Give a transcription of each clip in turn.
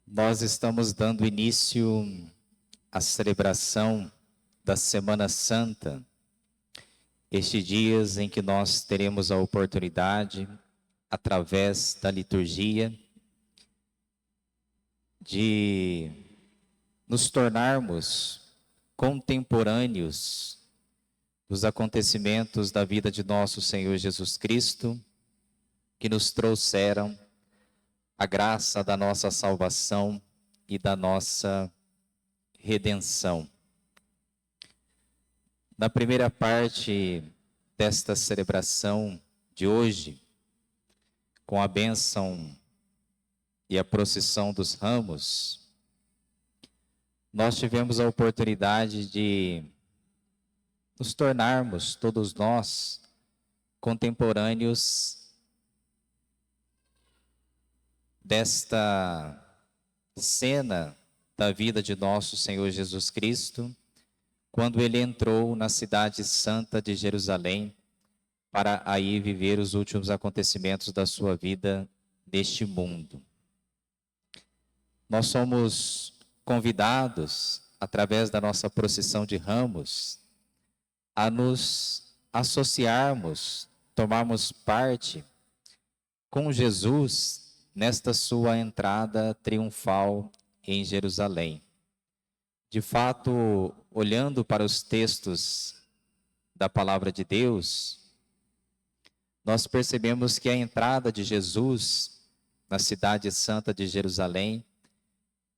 Nós estamos dando início à celebração da Semana Santa, estes dias em que nós teremos a oportunidade, através da liturgia, de nos tornarmos contemporâneos dos acontecimentos da vida de nosso Senhor Jesus Cristo, que nos trouxeram a graça da nossa salvação e da nossa redenção. Na primeira parte desta celebração de hoje, com a bênção e a procissão dos ramos, nós tivemos a oportunidade de nos tornarmos, todos nós, contemporâneos desta cena da vida de nosso Senhor Jesus Cristo, quando ele entrou na cidade santa de Jerusalém para aí viver os últimos acontecimentos da sua vida neste mundo. Nós somos convidados, através da nossa procissão de ramos, a nos associarmos, tomarmos parte com Jesus nesta sua entrada triunfal em Jerusalém. De fato, olhando para os textos da palavra de Deus, nós percebemos que a entrada de Jesus na cidade santa de Jerusalém,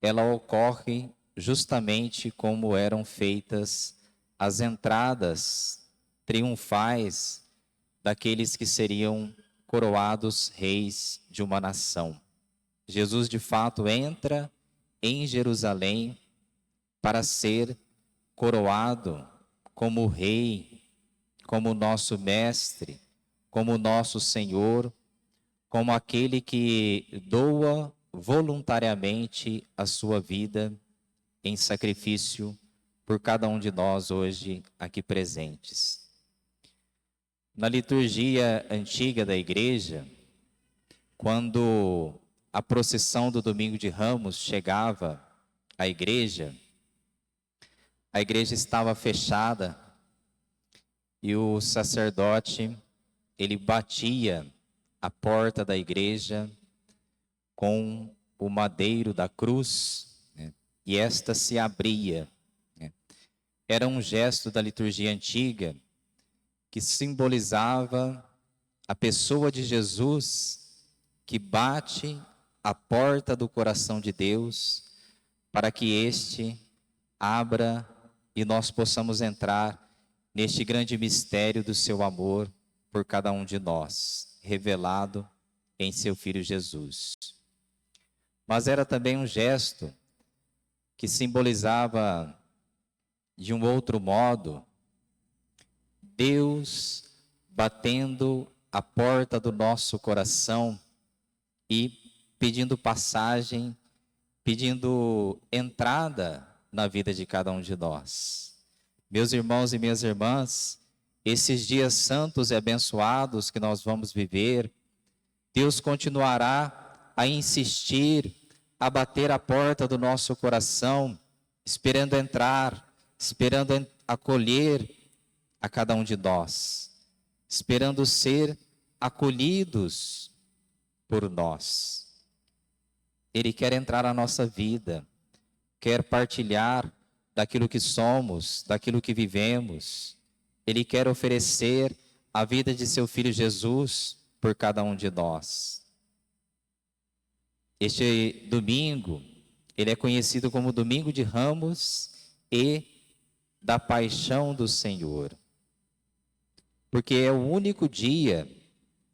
ela ocorre justamente como eram feitas as entradas triunfais daqueles que seriam coroados reis de uma nação. Jesus, de fato, entra em Jerusalém para ser coroado como rei, como nosso mestre, como nosso Senhor, como aquele que doa voluntariamente a sua vida em sacrifício por cada um de nós hoje aqui presentes. Na liturgia antiga da igreja, quando a procissão do Domingo de Ramos chegava à igreja, a igreja estava fechada e o sacerdote, ele batia a porta da igreja com o madeiro da cruz, né? E esta se abria, né? Era um gesto da liturgia antiga que simbolizava a pessoa de Jesus que bate a porta do coração de Deus para que este abra e nós possamos entrar neste grande mistério do seu amor por cada um de nós, revelado em seu Filho Jesus. Mas era também um gesto que simbolizava, de um outro modo, Deus batendo a porta do nosso coração e pedindo passagem, pedindo entrada na vida de cada um de nós. Meus irmãos e minhas irmãs, esses dias santos e abençoados que nós vamos viver, Deus continuará a insistir, a bater a porta do nosso coração, esperando entrar, esperando acolher a cada um de nós, esperando ser acolhidos por nós. Ele quer entrar na nossa vida, quer partilhar daquilo que somos, daquilo que vivemos. Ele quer oferecer a vida de seu Filho Jesus por cada um de nós. Este domingo, ele é conhecido como Domingo de Ramos e da Paixão do Senhor, porque é o único dia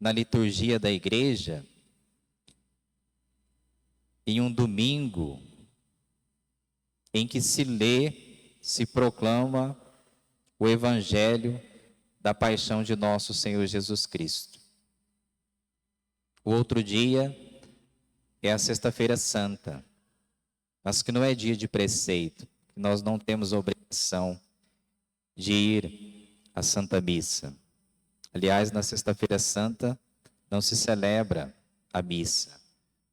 na liturgia da igreja, em um domingo, em que se lê, se proclama o Evangelho da Paixão de nosso Senhor Jesus Cristo. O outro dia é a Sexta-feira Santa, mas que não é dia de preceito, nós não temos a obrigação de ir à Santa Missa. Aliás, na Sexta-feira Santa não se celebra a missa,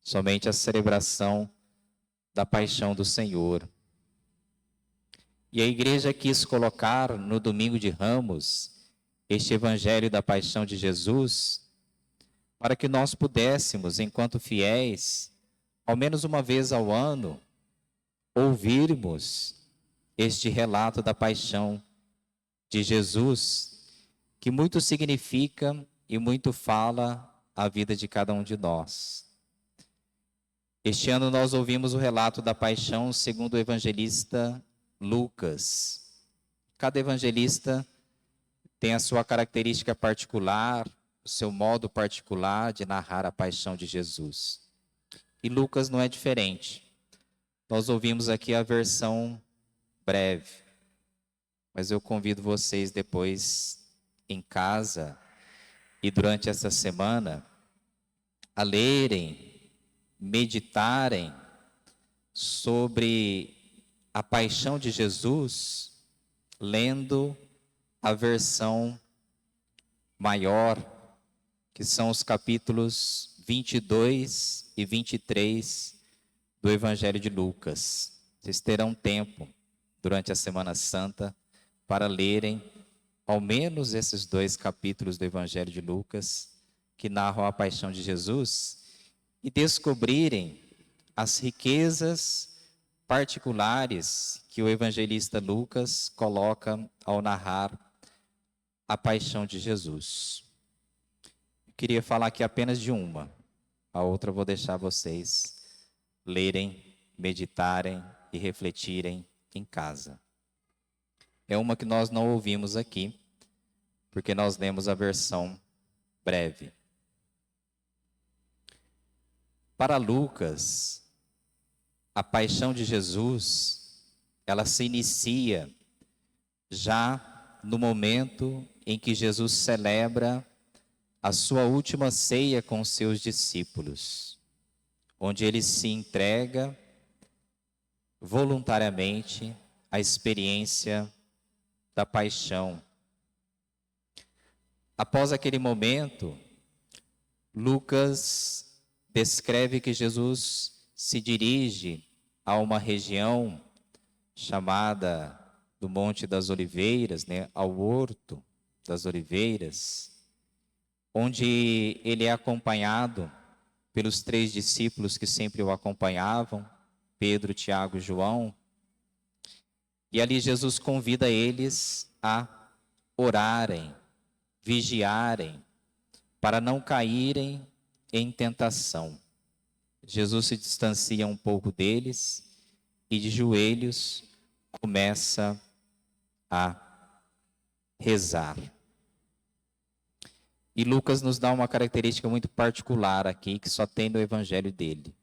somente a celebração da paixão do Senhor. E a igreja quis colocar no domingo de Ramos este evangelho da paixão de Jesus, para que nós pudéssemos, enquanto fiéis, ao menos uma vez ao ano, ouvirmos este relato da paixão de Jesus, que muito significa e muito fala a vida de cada um de nós. Este ano nós ouvimos o relato da paixão segundo o evangelista Lucas. Cada evangelista tem a sua característica particular, o seu modo particular de narrar a paixão de Jesus. E Lucas não é diferente. Nós ouvimos aqui a versão breve, mas eu convido vocês depois em casa e durante essa semana a lerem, meditarem sobre a paixão de Jesus, lendo a versão maior, que são os capítulos 22 e 23 do Evangelho de Lucas. Vocês terão tempo durante a Semana Santa para lerem ao menos esses 2 capítulos do Evangelho de Lucas, que narram a paixão de Jesus, e descobrirem as riquezas particulares que o evangelista Lucas coloca ao narrar a paixão de Jesus. Eu queria falar aqui apenas de uma, a outra eu vou deixar vocês lerem, meditarem e refletirem em casa. É uma que nós não ouvimos aqui, porque nós lemos a versão breve. Para Lucas, a paixão de Jesus, ela se inicia já no momento em que Jesus celebra a sua última ceia com os seus discípulos, onde ele se entrega voluntariamente à experiência da paixão. Após aquele momento, Lucas descreve que Jesus se dirige a uma região chamada do Monte das Oliveiras, ao Horto das Oliveiras, onde ele é acompanhado pelos 3 discípulos que sempre o acompanhavam, Pedro, Tiago e João. E ali Jesus convida eles a orarem, vigiarem, para não caírem em tentação. Jesus se distancia um pouco deles e de joelhos começa a rezar. E Lucas nos dá uma característica muito particular aqui, que só tem no evangelho dele.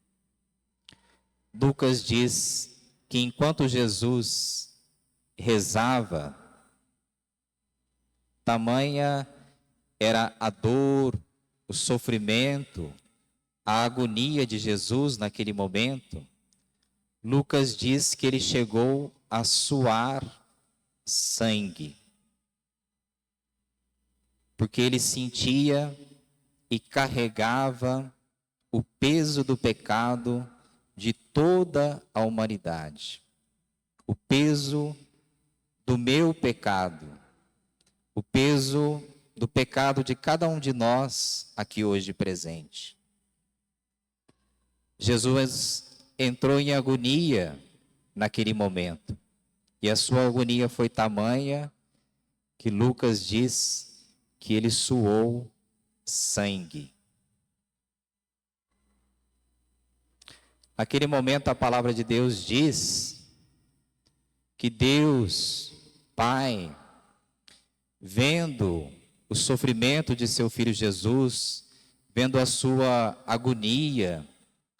Lucas diz que enquanto Jesus rezava, tamanha era a dor, o sofrimento, a agonia de Jesus naquele momento, Lucas diz que ele chegou a suar sangue, porque ele sentia e carregava o peso do pecado de toda a humanidade, o peso do meu pecado, o peso do pecado de cada um de nós aqui hoje presente. Jesus entrou em agonia naquele momento, e a sua agonia foi tamanha que Lucas diz que ele suou sangue. Naquele momento a palavra de Deus diz que Deus, Pai, vendo o sofrimento de seu filho Jesus, vendo a sua agonia,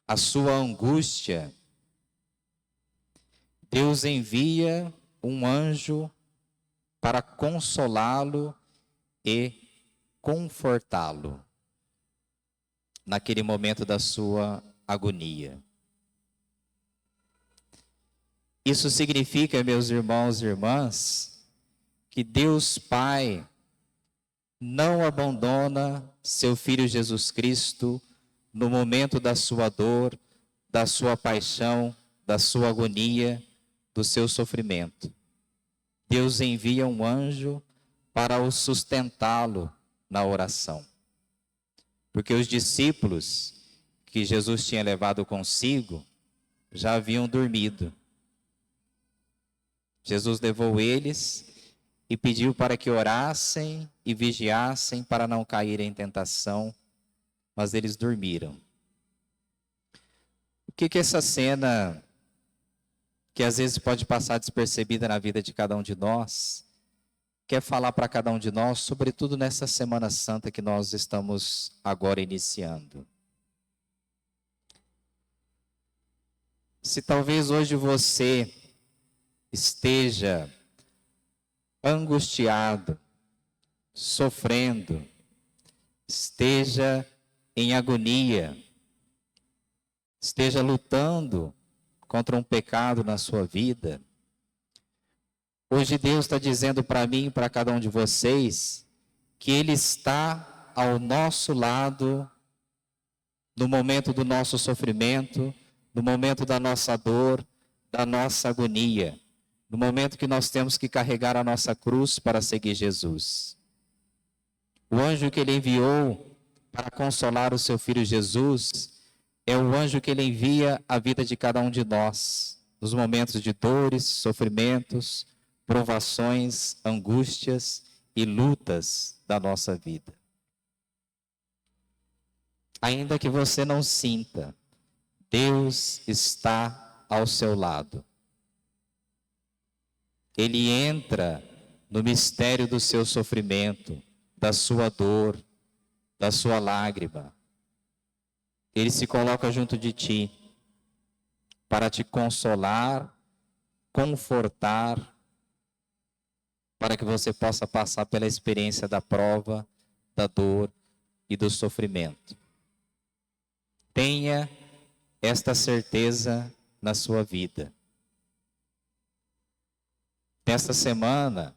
a sua angústia, Deus envia um anjo para consolá-lo e confortá-lo naquele momento da sua agonia. Isso significa, meus irmãos e irmãs, que Deus Pai não abandona seu Filho Jesus Cristo no momento da sua dor, da sua paixão, da sua agonia, do seu sofrimento. Deus envia um anjo para o sustentá-lo na oração. Porque os discípulos que Jesus tinha levado consigo já haviam dormido. Jesus levou eles e pediu para que orassem e vigiassem para não cair em tentação, mas eles dormiram. O que essa cena, que às vezes pode passar despercebida na vida de cada um de nós, quer falar para cada um de nós, sobretudo nessa Semana Santa que nós estamos agora iniciando? Se talvez hoje você esteja angustiado, sofrendo, esteja em agonia, esteja lutando contra um pecado na sua vida, hoje Deus está dizendo para mim e para cada um de vocês que Ele está ao nosso lado no momento do nosso sofrimento, no momento da nossa dor, da nossa agonia, no momento que nós temos que carregar a nossa cruz para seguir Jesus. O anjo que Ele enviou para consolar o seu Filho Jesus é o anjo que Ele envia à vida de cada um de nós, nos momentos de dores, sofrimentos, provações, angústias e lutas da nossa vida. Ainda que você não sinta, Deus está ao seu lado. Ele entra no mistério do seu sofrimento, da sua dor, da sua lágrima. Ele se coloca junto de ti para te consolar, confortar, para que você possa passar pela experiência da prova, da dor e do sofrimento. Tenha esta certeza na sua vida. Nesta semana,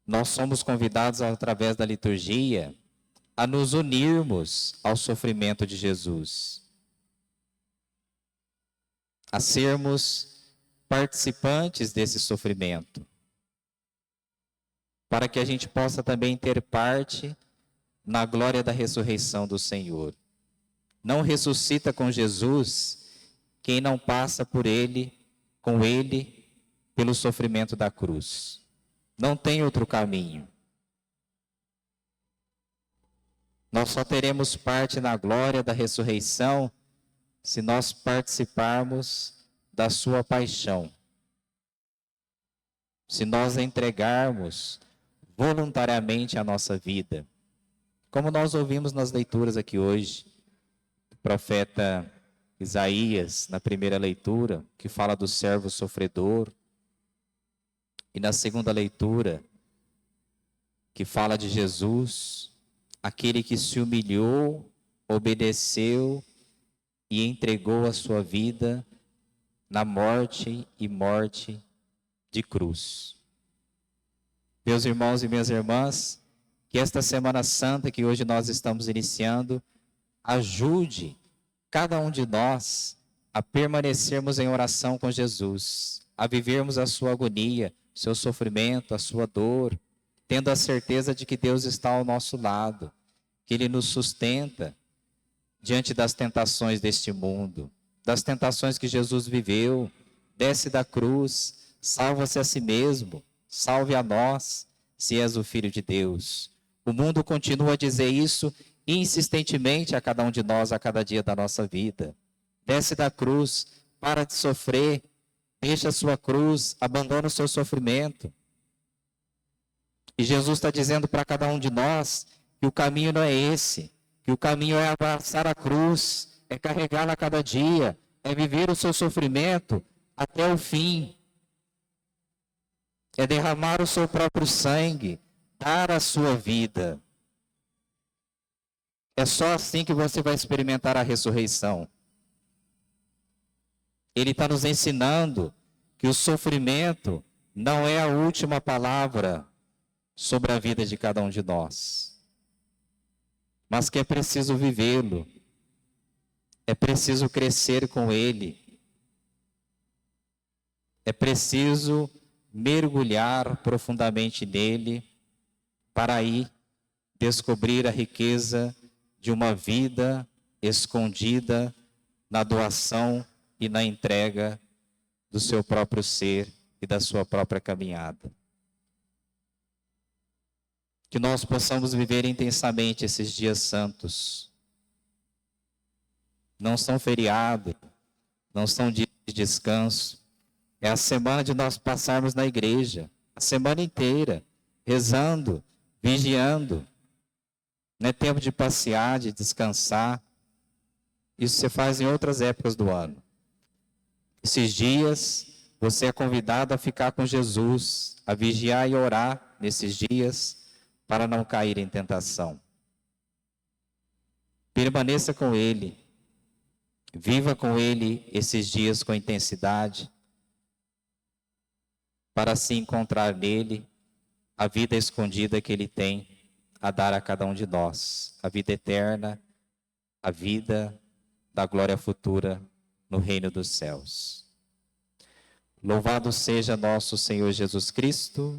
nós somos convidados através da liturgia a nos unirmos ao sofrimento de Jesus, a sermos participantes desse sofrimento, para que a gente possa também ter parte na glória da ressurreição do Senhor. Não ressuscita com Jesus quem não passa por Ele, com Ele, pelo sofrimento da cruz. Não tem outro caminho. Nós só teremos parte na glória da ressurreição se nós participarmos da sua paixão. Se nós entregarmos voluntariamente a nossa vida. Como nós ouvimos nas leituras aqui hoje, o profeta Isaías, na primeira leitura, que fala do servo sofredor, e na segunda leitura, que fala de Jesus, aquele que se humilhou, obedeceu e entregou a sua vida na morte e morte de cruz. Meus irmãos e minhas irmãs, que esta Semana Santa que hoje nós estamos iniciando, ajude cada um de nós a permanecermos em oração com Jesus, a vivermos a sua agonia, seu sofrimento, a sua dor, tendo a certeza de que Deus está ao nosso lado, que Ele nos sustenta diante das tentações deste mundo, das tentações que Jesus viveu, desce da cruz, salva-se a si mesmo, salve a nós, se és o Filho de Deus. O mundo continua a dizer isso insistentemente a cada um de nós, a cada dia da nossa vida. Desce da cruz, para de sofrer, deixa a sua cruz, abandona o seu sofrimento. E Jesus está dizendo para cada um de nós que o caminho não é esse, que o caminho é abraçar a cruz, é carregá-la a cada dia, é viver o seu sofrimento até o fim, é derramar o seu próprio sangue, dar a sua vida. É só assim que você vai experimentar a ressurreição. Ele está nos ensinando que o sofrimento não é a última palavra sobre a vida de cada um de nós, mas que é preciso vivê-lo, é preciso crescer com ele, É preciso mergulhar profundamente nele para aí descobrir a riqueza de uma vida escondida na doação e na entrega do seu próprio ser e da sua própria caminhada. Que nós possamos viver intensamente esses dias santos. Não são feriado, não são dias de descanso. É a semana de nós passarmos na igreja, a semana inteira, rezando, vigiando. Não é tempo de passear, de descansar. Isso você faz em outras épocas do ano. Esses dias, você é convidado a ficar com Jesus, a vigiar e orar nesses dias, para não cair em tentação. Permaneça com Ele. Viva com Ele esses dias com intensidade, para assim encontrar nele a vida escondida que Ele tem a dar a cada um de nós. A vida eterna, a vida da glória futura no reino dos céus. Louvado seja nosso Senhor Jesus Cristo.